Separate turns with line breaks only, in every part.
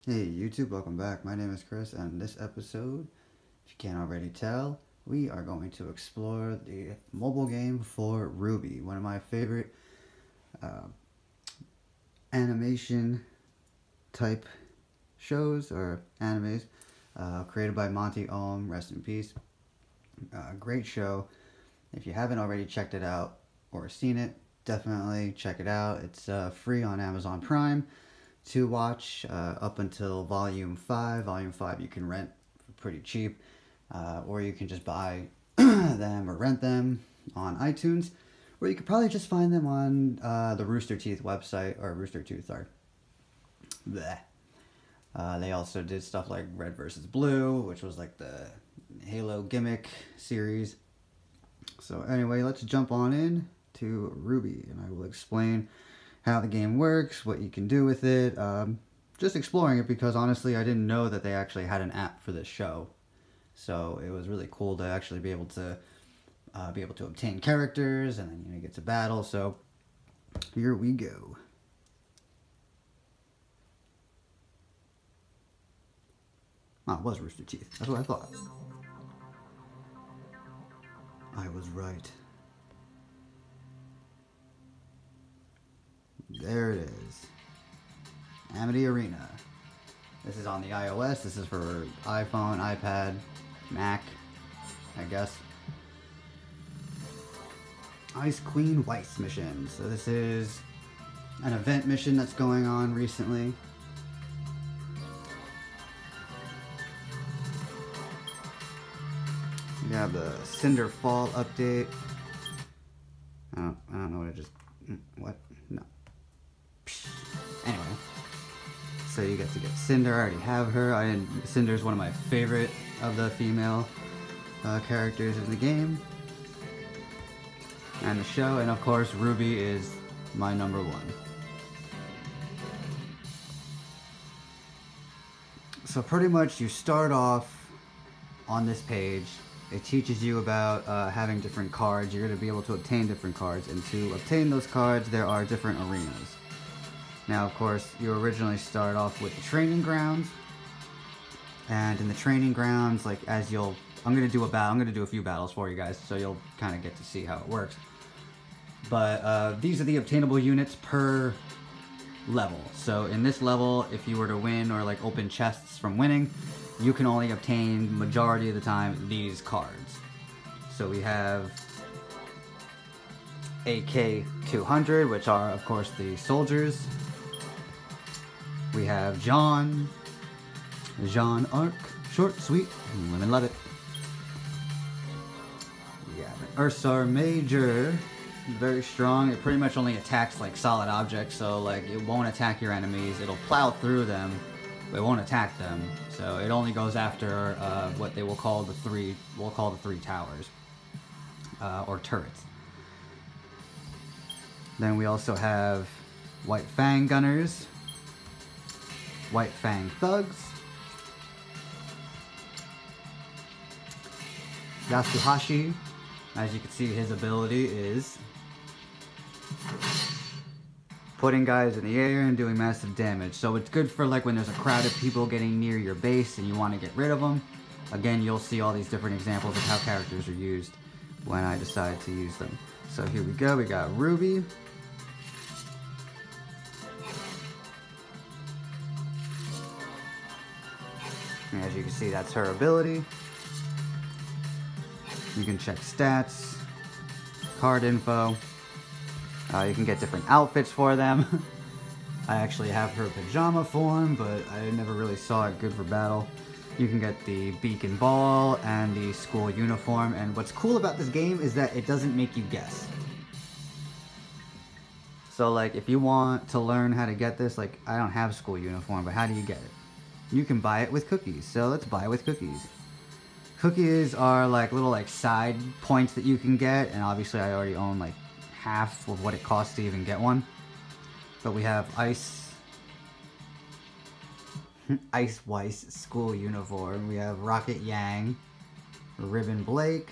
Hey YouTube, welcome back. My name is Chris, and in this episode, if you can't already tell, we are going to explore the mobile game for RWBY, one of my favorite uh, animation type shows or animes, created by Monty Ohm, rest in peace. Great show. If you haven't already checked it out or seen it, definitely check it out. It's free on Amazon Prime to watch up until Volume 5. Volume 5 you can rent for pretty cheap, or you can just buy them or rent them on iTunes, or you could probably just find them on the Rooster Teeth website, or Rooster Tooth, sorry. Bleh. They also did stuff like Red vs. Blue, which was like the Halo gimmick series. So anyway, let's jump on in to RWBY, and I will explain how the game works, what you can do with it. Just exploring it because honestly I didn't know that they actually had an app for this show. So it was really cool to actually be able to obtain characters and then get to battle. So here we go. Oh, it was Rooster Teeth. That's what I thought. I was right. There it is. AMITY Arena. This is on the iOS. This is for iPhone, iPad, Mac, I guess. Ice Queen Weiss mission. So this is an event mission that's going on recently. We have the Cinder Fall update. I don't know what I just... What? No. Anyway. So you get to get Cinder. I already have her. Cinder's one of my favorite of the female characters in the game and the show. And of course, RWBY is my #1. So pretty much you start off on this page. It teaches you about having different cards. You're going to be able to obtain different cards, and to obtain those cards there are different arenas. Now of course you originally start off with the training grounds, and in the training grounds, like I'm going to do a few battles for you guys so you'll kind of get to see how it works. But these are the obtainable units per level. So in this level, if you were to win or like open chests from winning, you can only obtain, majority of the time, these cards. So we have AK-200, which are, of course, the soldiers. We have Jean Arc, short, sweet, women love it. We have an Ursar Major, very strong. It pretty much only attacks like solid objects, so like it won't attack your enemies. It'll plow through them, but it won't attack them. So it only goes after what they will call the three towers, or turrets. Then we also have White Fang Gunners, White Fang Thugs, Yasuhashi. As you can see, his ability is putting guys in the air and doing massive damage. So it's good for like when there's a crowd of people getting near your base and you want to get rid of them. Again, you'll see all these different examples of how characters are used when I decide to use them. So here we go, we got RWBY. And as you can see, that's her ability. You can check stats, card info. You can get different outfits for them. I actually have her pajama form, but I never really saw it good for battle. You can get the beacon ball and the school uniform. And what's cool about this game is that it doesn't make you guess. So like if you want to learn how to get this, like I don't have school uniform, but how do you get it? You can buy it with cookies. So let's buy it with cookies. Cookies are like little like side points that you can get, and obviously I already own like half of what it costs to even get one. But we have Ice Weiss school uniform. We have Rocket Yang, Ribbon Blake.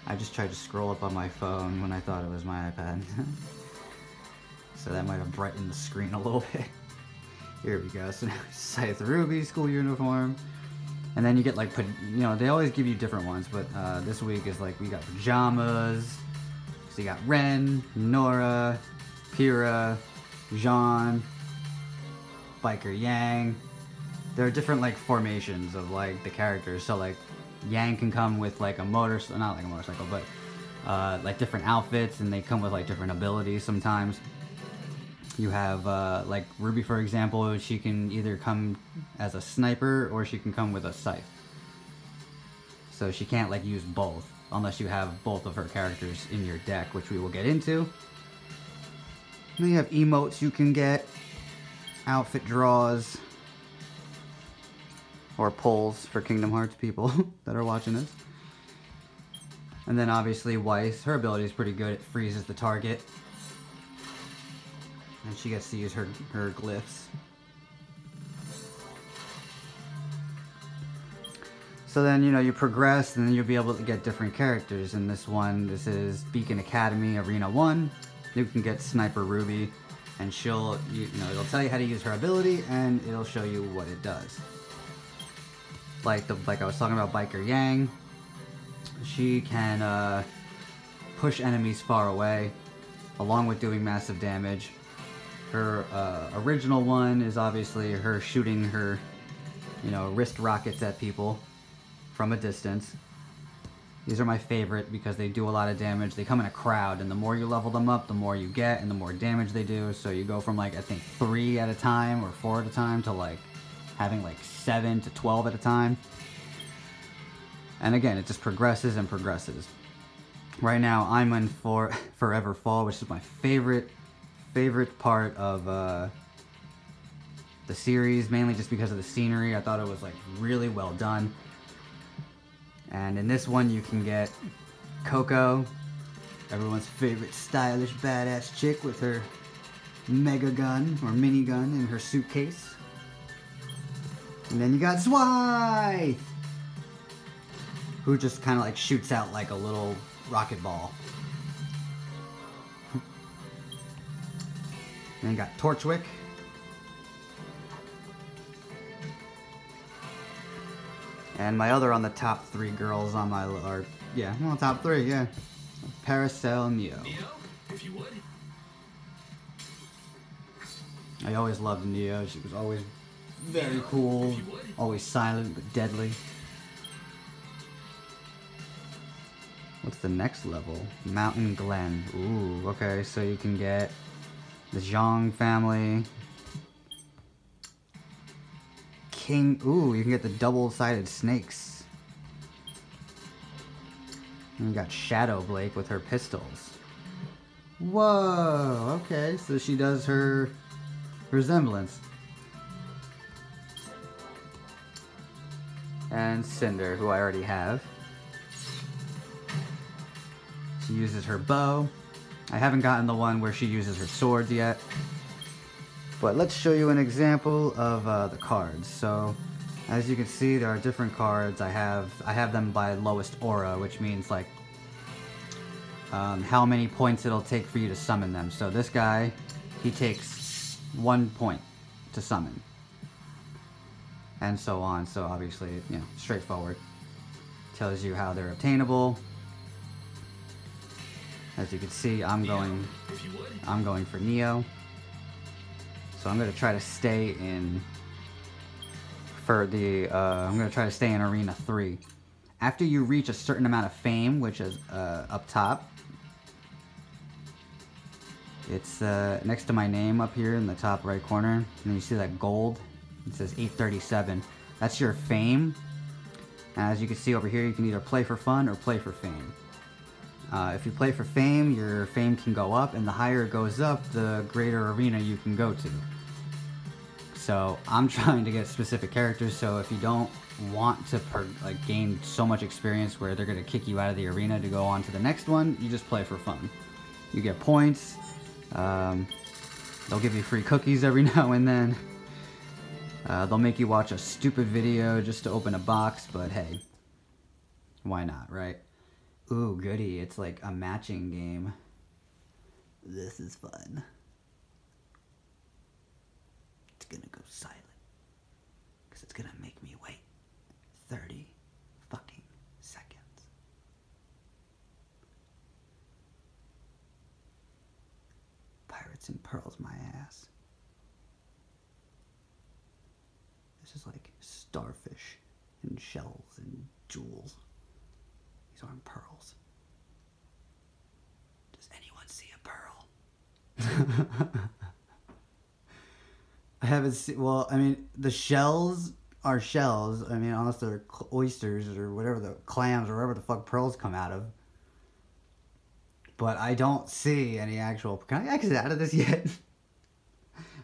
I just tried to scroll up on my phone when I thought it was my iPad. So that might have brightened the screen a little bit. Here we go. So now Scythe RWBY school uniform. And then you get like, you know, they always give you different ones, but this week is like, we got pajamas. So you got Ren, Nora, Pyrrha, Jean, Biker Yang. There are different like formations of like the characters. So like Yang can come with like a motorcycle, not like a motorcycle, but like different outfits, and they come with like different abilities sometimes. You have like RWBY, for example. She can either come as a sniper or she can come with a scythe. So she can't like use both unless you have both of her characters in your deck, which we will get into. Then you have emotes you can get, outfit draws, or pulls for Kingdom Hearts people that are watching this. And then obviously Weiss, her ability is pretty good. It freezes the target. And she gets to use her glyphs. So then, you know, you progress, and then you'll be able to get different characters. In this one, this is Beacon Academy Arena 1. You can get Sniper RWBY, and she'll, you know, it'll tell you how to use her ability, and it'll show you what it does. Like I was talking about Biker Yang, she can push enemies far away, along with doing massive damage. Her original one is obviously her shooting her, you know, wrist rockets at people from a distance. These are my favorite because they do a lot of damage. They come in a crowd, and the more you level them up, the more you get, and the more damage they do. So you go from like, I think 3 at a time or 4 at a time to like having like 7 to 12 at a time. And again, it just progresses and progresses. Right now, I'm in for Forever Fall, which is my favorite part of the series, mainly just because of the scenery. I thought it was like really well done. And in this one, you can get Coco, everyone's favorite stylish badass chick with her mega gun or mini gun in her suitcase. And then you got Scythe, who just kind of like shoots out like a little rocket ball. And you got Torchwick. And my other on the top 3 girls on my, or yeah, well, top 3, yeah. Paracel Neo.
Neo, if you would.
I always loved Neo. She was always very cool, always silent but deadly. What's the next level? Mountain Glen. Ooh, okay, so you can get the Zhang family. King. Ooh, you can get the double-sided snakes. And you got Shadow Blake with her pistols. Whoa, okay, so she does her resemblance. And Cinder, who I already have. She uses her bow. I haven't gotten the one where she uses her swords yet. But let's show you an example of the cards. So, as you can see, there are different cards. I have them by lowest aura, which means like how many points it'll take for you to summon them. So this guy, he takes 1 point to summon, and so on. So obviously, you know, straightforward. Tells you how they're obtainable. As you can see, I'm going for Neo. So I'm going to try to stay in I'm going to try to stay in Arena 3. After you reach a certain amount of fame, which is up top, it's next to my name up here in the top right corner, and then you see that gold, it says 837. That's your fame. And as you can see over here, you can either play for fun or play for fame. If you play for fame, your fame can go up, and the higher it goes up, the greater arena you can go to. So I'm trying to get specific characters, so if you don't want to gain so much experience where they're going to kick you out of the arena to go on to the next one, you just play for fun. You get points, they'll give you free cookies every now and then, they'll make you watch a stupid video just to open a box, but hey, why not, right? Ooh, goody, it's like a matching game. This is fun. silent. Because it's gonna make me wait 30 fucking seconds. Pirates and pearls, my ass. This is like starfish and shells and jewels. These aren't pearls. Does anyone see a pearl? I haven't seen, well, I mean, the shells are shells. I mean, unless they're oysters or whatever, the clams or whatever the fuck pearls come out of. But I don't see any actual, can I exit out of this yet?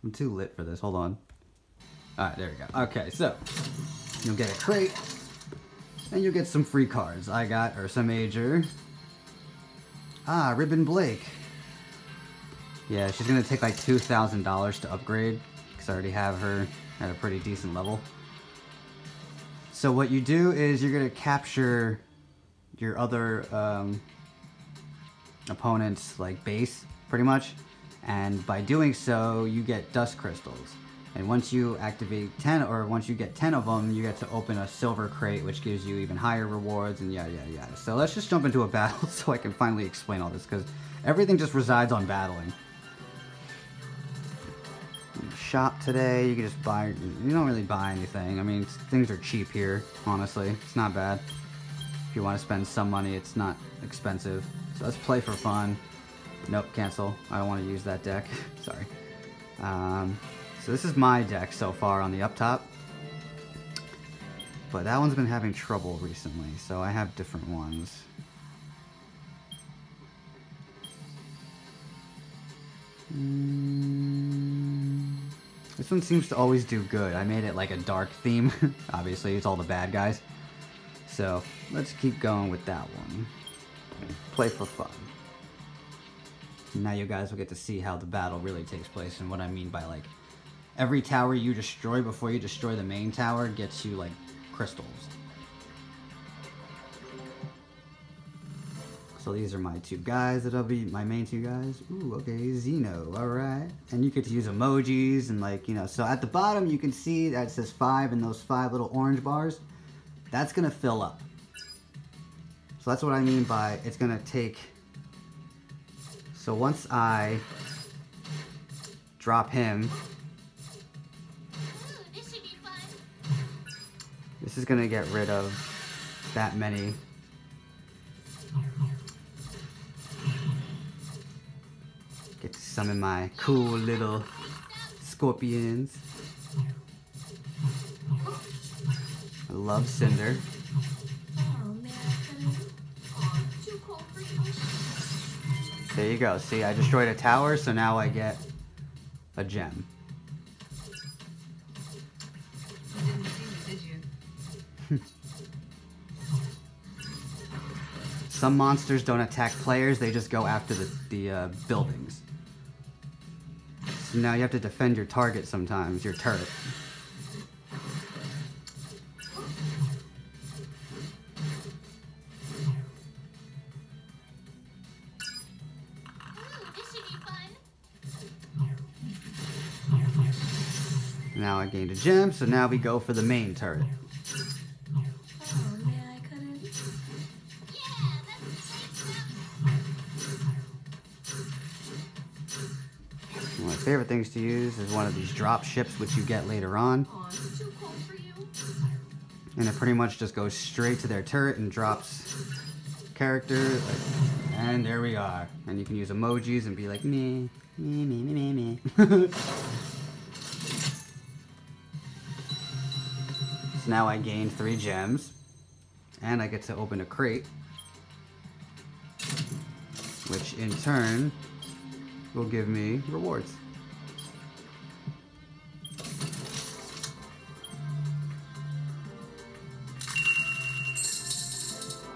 I'm too lit for this, hold on. Alright, there we go. Okay, so, you'll get a crate, and you'll get some free cards. I got Ursa Major. Ah, Ribbon Blake. Yeah, she's gonna take like $2,000 to upgrade, because I already have her at a pretty decent level. So what you do is you're gonna capture your other opponent's like base, pretty much, and by doing so, you get dust crystals. And once you activate 10, or once you get 10 of them, you get to open a silver crate, which gives you even higher rewards, and yada yada yada. So let's just jump into a battle so I can finally explain all this, because everything just resides on battling. Shop today, you can just buy, you don't really buy anything. I mean, things are cheap here, honestly. It's not bad. If you want to spend some money, it's not expensive. So let's play for fun. Nope, cancel. I don't want to use that deck. Sorry. So this is my deck so far on the up top. But that one's been having trouble recently, so I have different ones. This one seems to always do good. I made it like a dark theme. Obviously, it's all the bad guys. So let's keep going with that one. Play for fun. Now you guys will get to see how the battle really takes place and what I mean by like every tower you destroy before you destroy the main tower gets you like crystals. So these are my two guys that'll be my main two guys. Ooh, okay, Zeno, alright. And you get to use emojis and like, you know, so at the bottom you can see that it says 5 and those 5 little orange bars. That's gonna fill up. So that's what I mean by it's gonna take. So once I drop him, this is gonna get rid of that many. Get to summon my cool little scorpions. I love Cinder. There you go. See, I destroyed a tower, so now I get a gem.
You didn't see me, did you?
Some monsters don't attack players, they just go after the buildings. So now you have to defend your target sometimes, your turret. Now I gained a gem, so now we go for the main turret. One of my favorite things to use is one of these drop ships, which you get later on. And it pretty much just goes straight to their turret and drops character. And there we are. And you can use emojis and be like, me, me, me, me, me, me. So now I gained 3 gems. And I get to open a crate. Which in turn will give me rewards.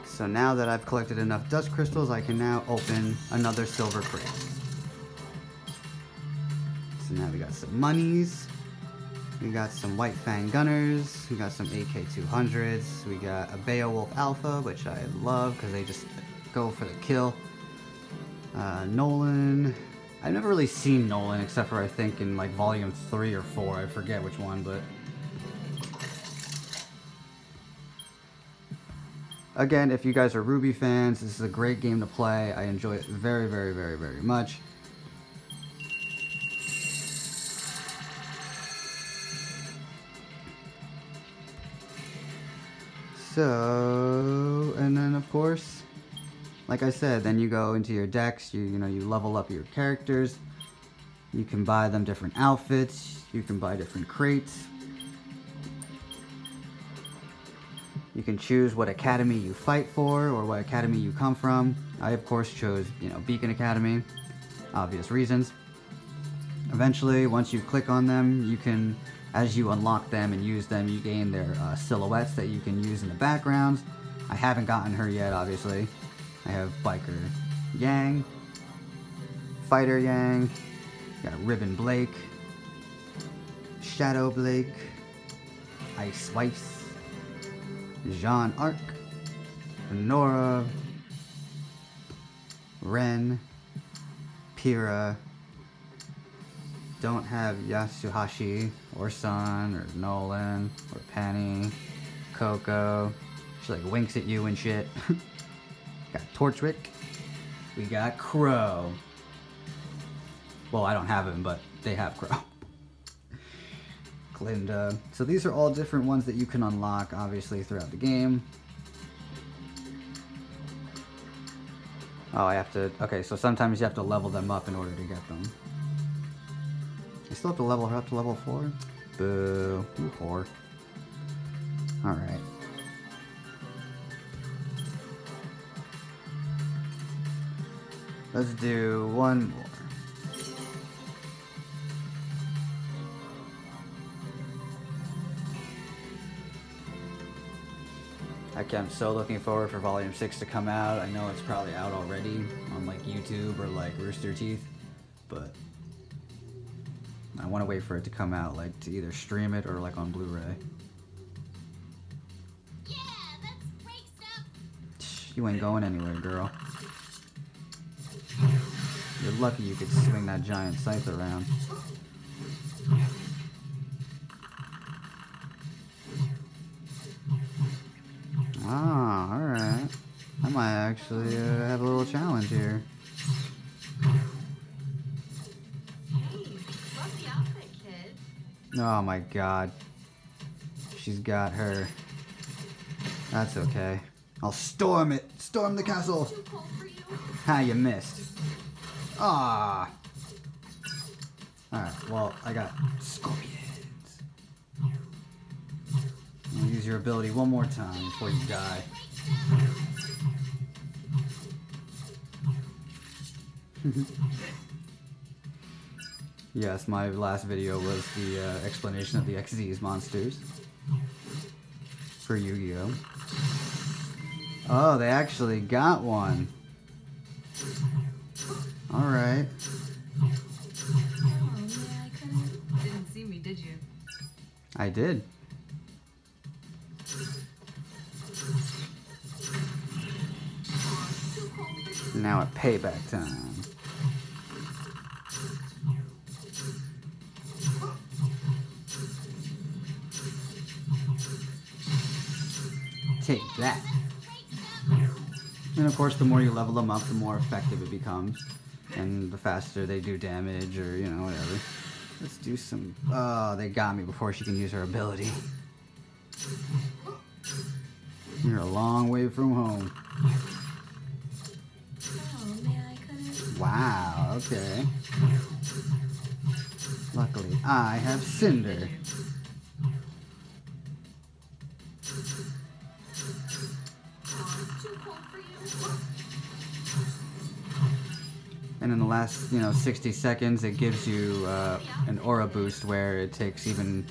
So now that I've collected enough dust crystals, I can now open another silver crate. So now we got some monies. We got some White Fang Gunners. We got some AK-200s. We got a Beowulf Alpha, which I love because they just go for the kill. Nolan. I've never really seen Nolan except for I think in like volume 3 or 4. I forget which one, but again, if you guys are RWBY fans, this is a great game to play. I enjoy it very, very, very, very much. So, and then of course, like I said, then you go into your decks, you know, you level up your characters. You can buy them different outfits, you can buy different crates. You can choose what academy you fight for or what academy you come from. I of course chose, you know, Beacon Academy, obvious reasons. Eventually, once you click on them, you can, as you unlock them and use them, you gain their silhouettes that you can use in the backgrounds. I haven't gotten her yet, obviously. I have Biker Yang, Fighter Yang, got Ribbon Blake, Shadow Blake, Ice Weiss, Jean Arc, Nora, Ren, Pyrrha. Don't have Yasuhashi, or Sun, or Nolan, or Penny, Coco. She like winks at you and shit. Got Torchwick. We got Crow. Well, I don't have him, but they have Crow. Glinda. So these are all different ones that you can unlock, obviously, throughout the game. Oh, I have to... Okay, so sometimes you have to level them up in order to get them. I still have to level her up to level 4? Boo. You whore. Alright. Let's do one more. I'm so looking forward for Volume 6 to come out. I know it's probably out already on like YouTube or like Rooster Teeth, but I want to wait for it to come out, like to either stream it or like on Blu-ray.
Yeah, that's great stuff.
You ain't going anywhere, girl. You're lucky you could swing that giant scythe around. Ah, alright. I might actually have a little challenge here.
Hey, love the outfit, kid.
Oh my god. She's got her. That's okay. I'll storm it! Storm the castle!
Too cold for you?
Ha, you missed. Ah. Alright, well, I got scorpions. I'll use your ability one more time before you die. Yes, my last video was the explanation of the XZ's monsters for Yu-Gi-Oh! Oh, they actually got one. Alright.
Oh, yeah, I couldn't. Didn't see me, did you?
I did.
Too cold for you?
Now at payback time. Take that. And of course, the more you level them up, the more effective it becomes. And the faster they do damage, or, you know, whatever. Let's do some... Oh, they got me before she can use her ability. You're a long way from home.
Oh, man, I couldn't.
Wow, okay. Luckily, I have Cinder.
Too cold for you?
And in the last, 60 seconds, it gives you an aura boost where it takes even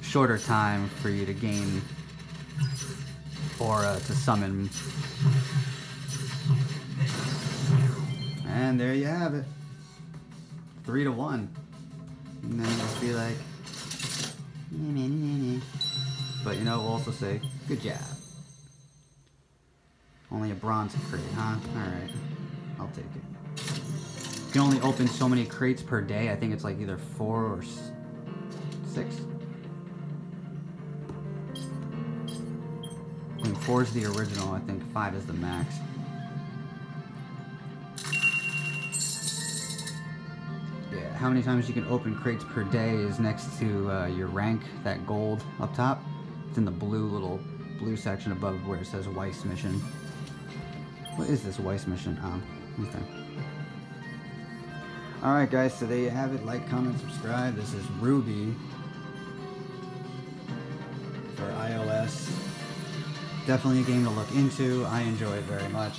shorter time for you to gain aura to summon. And there you have it. 3-1. And then just be like, but we'll also say, good job. Only a bronze crate, huh? Alright. I'll take it. You can only open so many crates per day. I think it's like either 4 or 6. I think 4 is the original. I think 5 is the max. Yeah, how many times you can open crates per day is next to your rank, that gold up top. It's in the blue section above where it says Weiss mission. What is this Weiss mission? Okay. Alright guys, so there you have it. Like, comment, subscribe. This is RWBY for iOS. Definitely a game to look into. I enjoy it very much.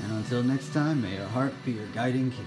And until next time, may your heart be your guiding key.